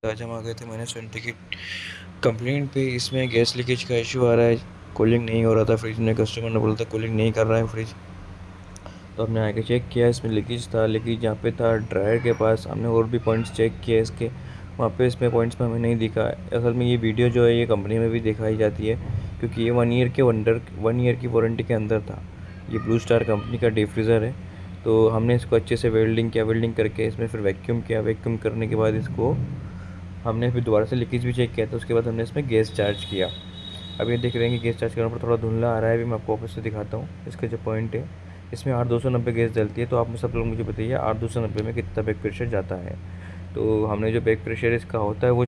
आज हम आ गए थे मैंने सुन की कंप्लेंट पे। इसमें गैस लीकेज का इशू आ रहा है। कूलिंग नहीं हो रहा था फ्रिज में। कस्टमर ने बोला था कूलिंग नहीं कर रहा है फ्रिज। तो हमने आके चेक किया, इसमें लीकेज था। लीकेज जहाँ पे था ड्रायर के पास। हमने और भी पॉइंट्स चेक किए इसके, वहाँ पे इसमें पॉइंट्स में हमें नहीं दिखा। असल में ये वीडियो जो है ये कंपनी में भी दिखाई जाती है, क्योंकि ये 1 ईयर की वारंटी के अंदर था। ये ब्लू स्टार कंपनी का डिफ्रीज़र है। तो हमने इसको अच्छे से वेल्डिंग किया, वेल्डिंग करके इसमें फिर वैक्यूम किया। वैक्यूम करने के बाद इसको हमने फिर दोबारा से लीकेज भी चेक किया था। उसके बाद हमने इसमें गैस चार्ज किया। अब ये देख रहे हैं कि गैस चार्ज करने पर थोड़ा धुंधला आ रहा है। अभी मैं आपको वापस से दिखाता हूँ इसका जो पॉइंट है। इसमें 8-290 गैस डलती है। तो आप सब लोग मुझे बताइए 8-290 में कितना बैक प्रेशर जाता है। तो हमने जो बैक प्रेशर इसका होता है वो